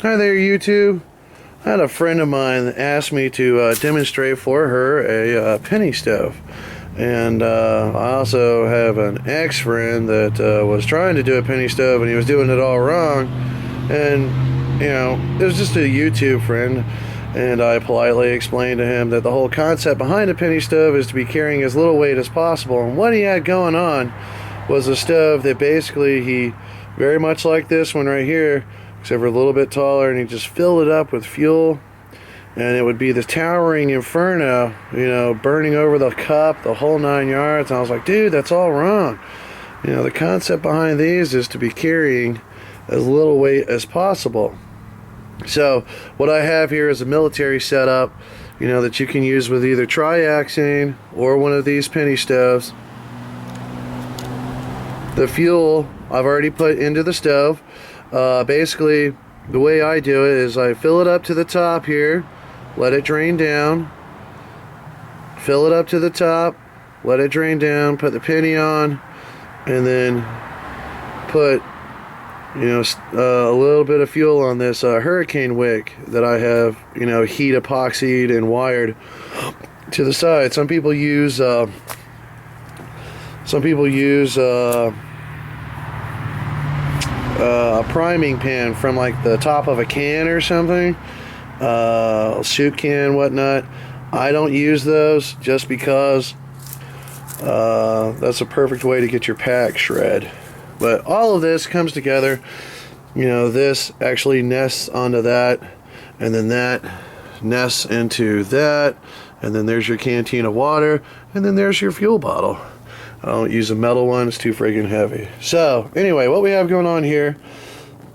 Hi there, YouTube. I had a friend of mine that asked me to demonstrate for her a penny stove. And I also have an ex-friend that was trying to do a penny stove and he was doing it all wrong. And, you know, it was just a YouTube friend. And I politely explained to him that the whole concept behind a penny stove is to be carrying as little weight as possible. And what he had going on was a stove that basically he, very much like this one right here, except for a little bit taller, and he just filled it up with fuel, and it would be the towering inferno, you know, burning over the cup, the whole 9 yards. And I was like, dude, that's all wrong. You know, the concept behind these is to be carrying as little weight as possible. So what I have here is a military setup, you know, that you can use with either triaxane or one of these penny stoves. The fuel I've already put into the stove. Basically, the way I do it is I fill it up to the top here, let it drain down, fill it up to the top, let it drain down, put the penny on, and then put, you know, a little bit of fuel on this hurricane wick that I have, you know, heat epoxied and wired to the side. Some people use a priming pan from like the top of a can or something, soup can, whatnot. I don't use those just because that's a perfect way to get your pack shred. But all of this comes together. You know, this actually nests onto that, and then that nests into that, and then there's your canteen of water, and then there's your fuel bottle. I don't use a metal one, it's too friggin' heavy. So anyway, what we have going on here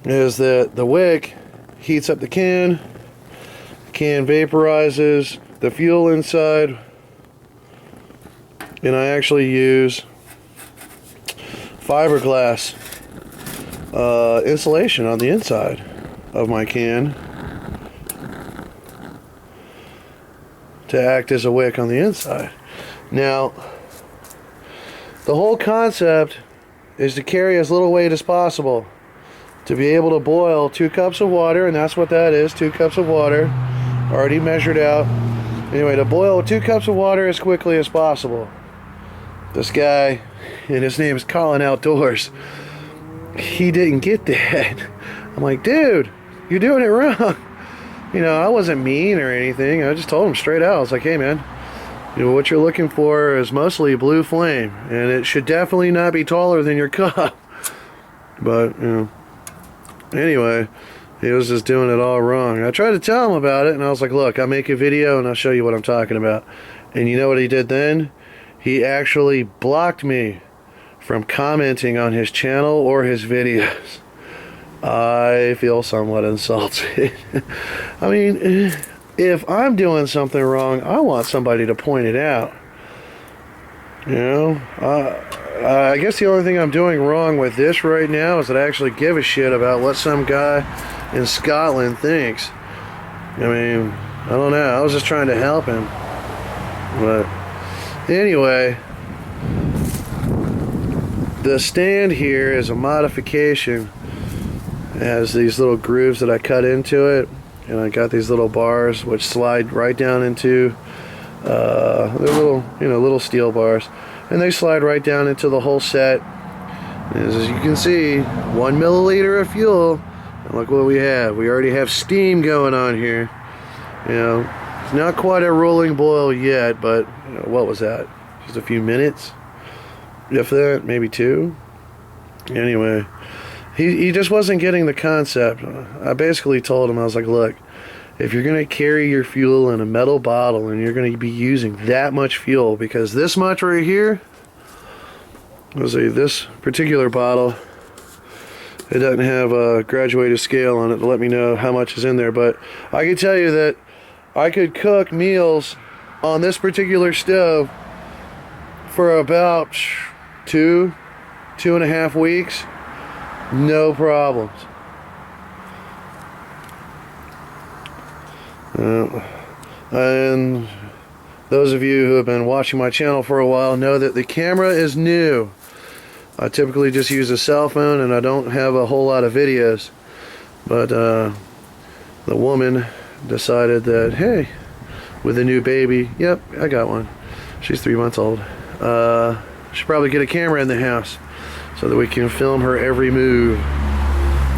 is that the wick heats up the can vaporizes the fuel inside, and I actually use fiberglass insulation on the inside of my can to act as a wick on the inside. Now, the whole concept is to carry as little weight as possible, to be able to boil 2 cups of water, and that's what that is, 2 cups of water, already measured out. Anyway, to boil 2 cups of water as quickly as possible. This guy, and his name is Colin Outdoors, he didn't get that. I'm like, dude, you're doing it wrong. You know, I wasn't mean or anything. I just told him straight out. I was like, hey man, you know, what you're looking for is mostly blue flame, and it should definitely not be taller than your cup. But, you know, anyway, he was just doing it all wrong. I tried to tell him about it, and I was like, look, I'll make a video and I'll show you what I'm talking about. And you know what he did then? He actually blocked me from commenting on his channel or his videos. I feel somewhat insulted. I mean, if I'm doing something wrong, I want somebody to point it out. You know, I guess the only thing I'm doing wrong with this right now is that I actually give a shit about what some guy in Scotland thinks. I mean, I don't know. I was just trying to help him. But anyway, the stand here is a modification. It has these little grooves that I cut into it, and I got these little bars which slide right down into they're little, you know, little steel bars, and they slide right down into the whole set. And as you can see, 1 milliliter of fuel, and look what we have. We already have steam going on here. You know, it's not quite a rolling boil yet, but you know, what was that? Just a few minutes, if that, maybe 2. Anyway, he just wasn't getting the concept. I basically told him, I was like, look, if you're going to carry your fuel in a metal bottle and you're going to be using that much fuel, because this much right here, let's see, this particular bottle, it doesn't have a graduated scale on it to let me know how much is in there, but I can tell you that I could cook meals on this particular stove for about 2.5 weeks, no problems. And those of you who have been watching my channel for a while know that the camera is new. I typically just use a cell phone and I don't have a whole lot of videos. But the woman decided that, hey, with a new baby, yep, I got one. She's 3 months old. Should probably get a camera in the house so that we can film her every move.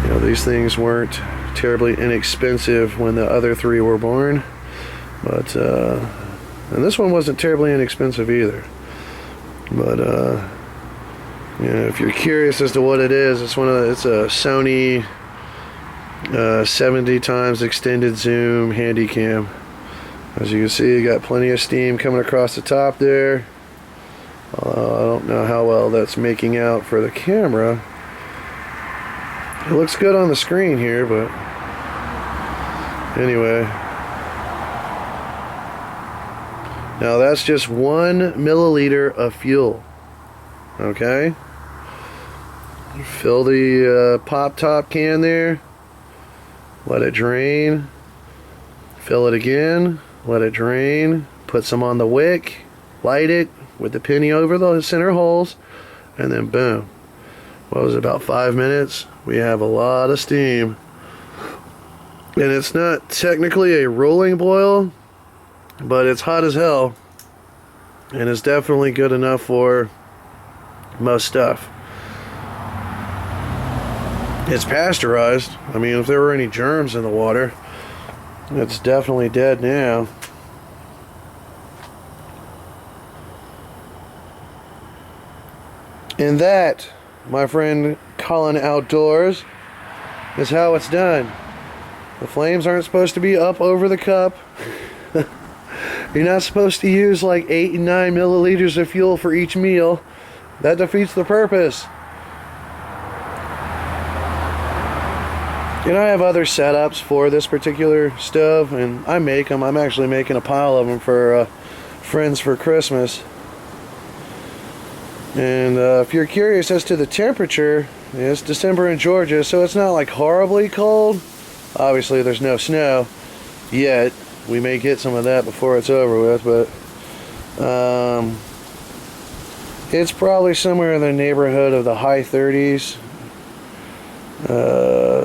You know, these things weren't terribly inexpensive when the other 3 were born, but and this one wasn't terribly inexpensive either. But you know, if you're curious as to what it is, it's a Sony 70 times extended zoom handy cam. As you can see, you got plenty of steam coming across the top there. I don't know how well that's making out for the camera. It looks good on the screen here, but anyway. Now that's just 1 milliliter of fuel. Okay? Fill the pop top can there. Let it drain. Fill it again. Let it drain. Put some on the wick. Light it with the penny over the center holes. And then boom. What was it, about 5 minutes? We have a lot of steam. And it's not technically a rolling boil, but it's hot as hell. And it's definitely good enough for most stuff. It's pasteurized. I mean, if there were any germs in the water, it's definitely dead now. And that, my friend Colin Outdoors, is how it's done. The flames aren't supposed to be up over the cup. You're not supposed to use like 8 and 9 milliliters of fuel for each meal. That defeats the purpose. And I have other setups for this particular stove, and I make them. I'm actually making a pile of them for friends for Christmas. And if you're curious as to the temperature, it's December in Georgia, so it's not like horribly cold. Obviously there's no snow yet. We may get some of that before it's over with, but it's probably somewhere in the neighborhood of the high 30s.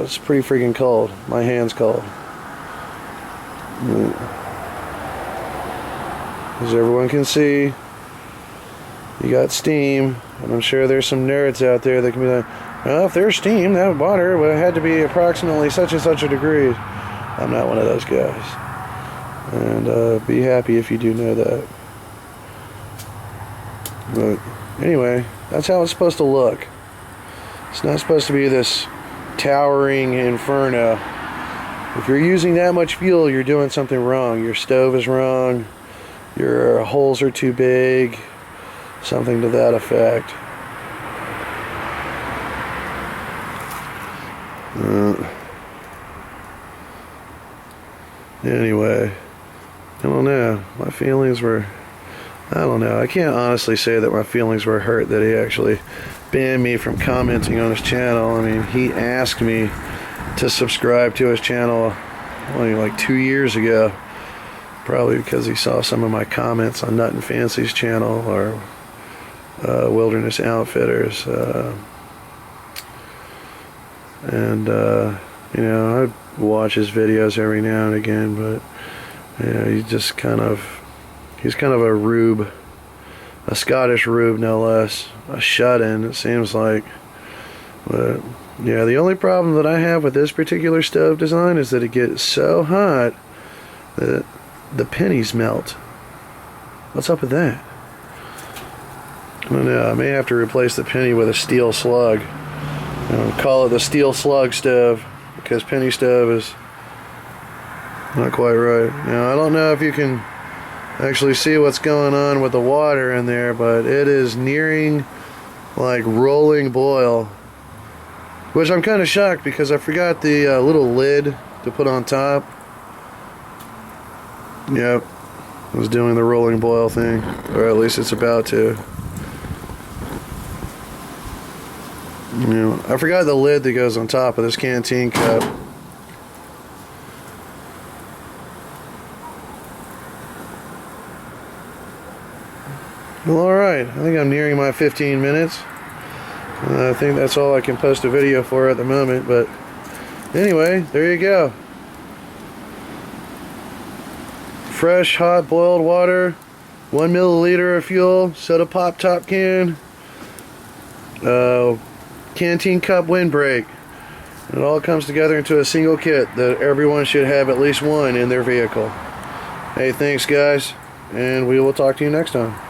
It's pretty freaking cold. My hand's cold. As everyone can see, you got steam, and I'm sure there's some nerds out there that can be like, well, if there's steam, that water would have had to be approximately such and such a degree. I'm not one of those guys. And be happy if you do know that. But anyway, that's how it's supposed to look. It's not supposed to be this towering inferno. If you're using that much fuel, you're doing something wrong. Your stove is wrong. Your holes are too big. Something to that effect. Anyway, I don't know. My feelings were, I don't know. I can't honestly say that my feelings were hurt that he actually banned me from commenting on his channel. I mean, he asked me to subscribe to his channel only like 2 years ago. Probably because he saw some of my comments on Nut and Fancy's channel, or Wilderness Outfitters. You know, I watch his videos every now and again, but you know, he's kind of a rube, a Scottish rube no less, a shut-in it seems like. But yeah, the only problem that I have with this particular stove design is that it gets so hot that the pennies melt. What's up with that? I don't know, I may have to replace the penny with a steel slug. You know, call it the steel slug stove, because penny stove is not quite right. Now, I don't know if you can actually see what's going on with the water in there, but it is nearing like rolling boil, which I'm kind of shocked because I forgot the little lid to put on top. Yep, I was doing the rolling boil thing, or at least it's about to. You know, I forgot the lid that goes on top of this canteen cup. Well, alright, I think I'm nearing my 15 minutes. I think that's all I can post a video for at the moment, but anyway, there you go. fresh hot boiled water, 1 milliliter of fuel, soda pop top can, canteen cup windbreak. It all comes together into a single kit that everyone should have at least one in their vehicle. Hey, thanks guys, and we will talk to you next time.